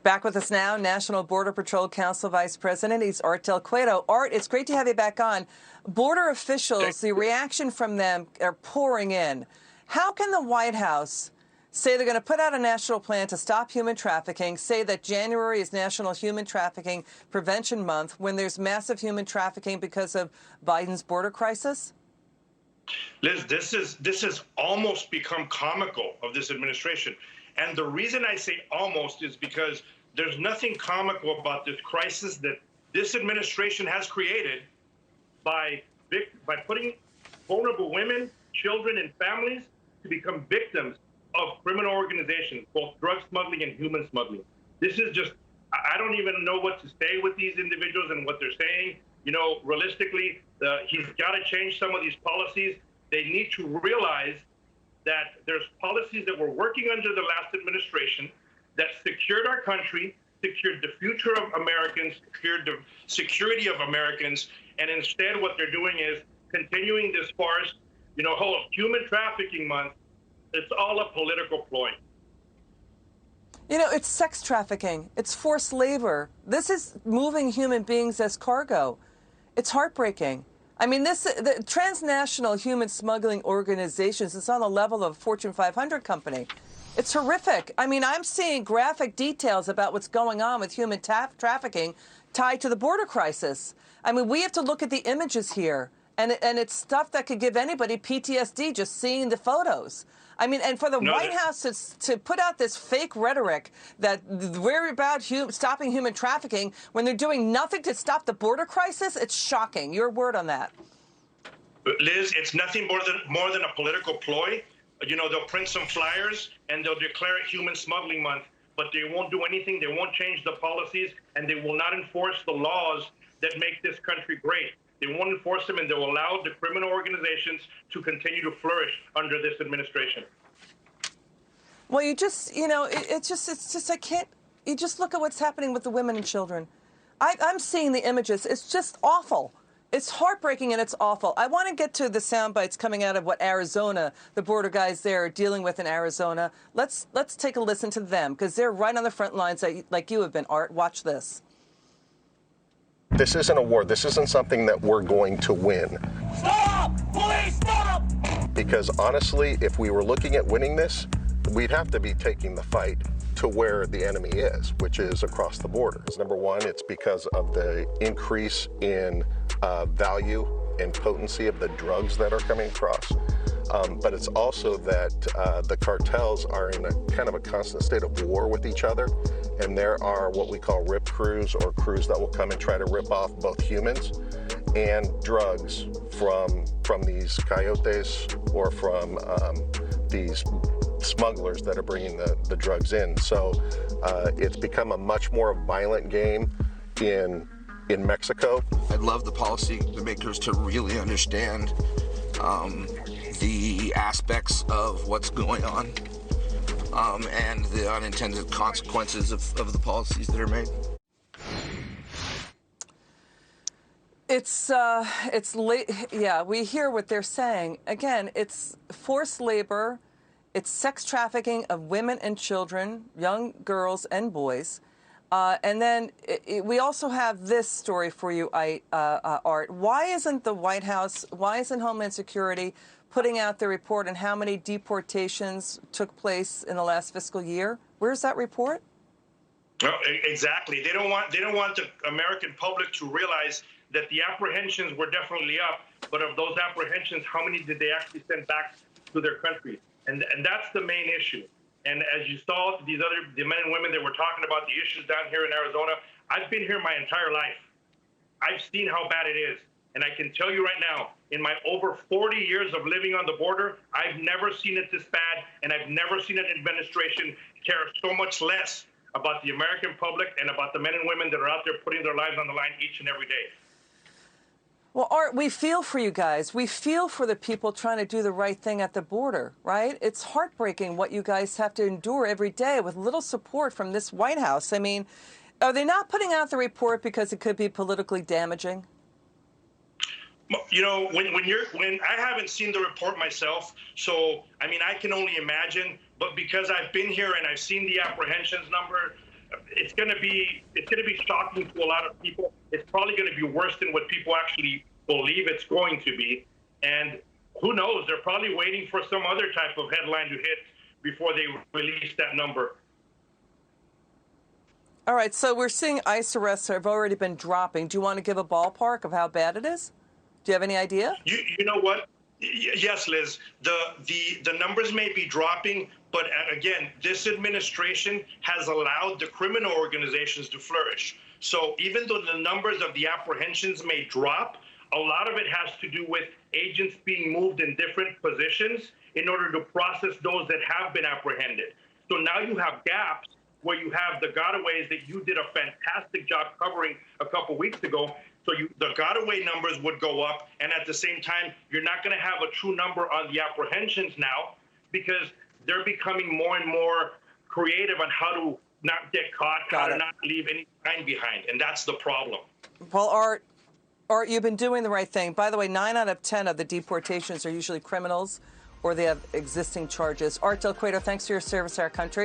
Back with us now, National Border Patrol Council Vice President. He's Art Del Cueto. Art, it's great to have you back on. Border officials, the reaction from them are pouring in. How can the White House say they're going to put out a national plan to stop human trafficking, say that January is National Human Trafficking Prevention Month, when there's massive human trafficking because of Biden's border crisis? Liz, this has almost become comical of this administration. And the reason I say almost is because there's nothing comical about this crisis that this administration has created by putting vulnerable women, children, and families to become victims of criminal organizations, both drug smuggling and human smuggling. This is just, I don't even know what to say with these individuals and what they're saying. You know, realistically, he's got to change some of these policies. They need to realize that there's policies that were working under the last administration that secured our country, secured the future of Americans, secured the security of Americans, and instead what they're doing is continuing this farce, you know, whole human trafficking month. It's all a political ploy. You know, it's sex trafficking. It's forced labor. This is moving human beings as cargo. It's heartbreaking. I mean, the transnational human smuggling organizations, it's on the level of a Fortune 500 company. It's horrific. I mean, I'm seeing graphic details about what's going on with human trafficking tied to the border crisis. I mean, we have to look at the images here, and it's stuff that could give anybody PTSD just seeing the photos. I mean, and for the White House to put out this fake rhetoric that we're about stopping human trafficking when they're doing nothing to stop the border crisis, it's shocking. Your word on that. Liz, it's nothing more than a political ploy. You know, they'll print some flyers and they'll declare it Human Smuggling Month, but they won't do anything. They won't change the policies, and they will not enforce the laws that make this country great. They won't enforce them, and they'll allow the criminal organizations to continue to flourish under this administration. Well, you just, you know, it's just, I can't, you just look at what's happening with the women and children. I'm seeing the images. It's just awful. It's heartbreaking and it's awful. I want to get to the sound bites coming out of what Arizona, the border guys there are dealing with in Arizona. Let's take a listen to them, because they're right on the front lines like you have been, Art. Watch this. This isn't a war. This isn't something that we're going to win. Stop! Police, stop! Because honestly, if we were looking at winning this, we'd have to be taking the fight to where the enemy is, which is across the border. Number one, it's because of the increase in value and potency of the drugs that are coming across. But it's also that the cartels are in a kind of a constant state of war with each other. And there are what we call rip crews, or crews that will come and try to rip off both humans and drugs from these coyotes or from these smugglers that are bringing the drugs in. So it's become a much more violent game in Mexico. I'd love the policy makers to really understand the aspects of what's going on and the unintended consequences of the policies that are made. Yeah, we hear what they're saying. Again, it's forced labor. It's sex trafficking of women and children, young girls and boys. And then we also have this story for you, Art. Why isn't the White House, why isn't Homeland Security putting out the report on how many deportations took place in the last fiscal year? Where's that report? No, exactly. They don't want the American public to realize that the apprehensions were definitely up, but of those apprehensions, how many did they actually send back to their country? And that's the main issue. And as you saw, the men and women that were talking about the issues down here in Arizona, I've been here my entire life. I've seen how bad it is. And I can tell you right now, in my over 40 years of living on the border, I've never seen it this bad, and I've never seen an administration care so much less about the American public and about the men and women that are out there putting their lives on the line each and every day. Well, Art, we feel for you guys. We feel for the people trying to do the right thing at the border, right? It's heartbreaking what you guys have to endure every day with little support from this White House. I mean, are they not putting out the report because it could be politically damaging? You know, when I haven't seen the report myself, so I mean, I can only imagine. But because I've been here and I've seen the apprehensions number, it's going to be shocking to a lot of people. It's probably going to be worse than what people actually believe it's going to be. And who knows? They're probably waiting for some other type of headline to hit before they release that number. All right, so we're seeing ICE arrests have already been dropping. Do you want to give a ballpark of how bad it is? Do you have any idea? You know what? Yes, Liz. The numbers may be dropping, but again, this administration has allowed the criminal organizations to flourish. So even though the numbers of the apprehensions may drop, a lot of it has to do with agents being moved in different positions in order to process those that have been apprehended. So now you have gaps where you have the gotaways that you did a fantastic job covering a couple weeks ago. So the gotaway numbers would go up, and at the same time, you're not going to have a true number on the apprehensions now because they're becoming more and more creative on how to not get caught, how to not leave any time behind, and that's the problem. Well, Art, you've been doing the right thing. By the way, 9 out of 10 of the deportations are usually criminals or they have existing charges. Art Del Cueto, thanks for your service to our country.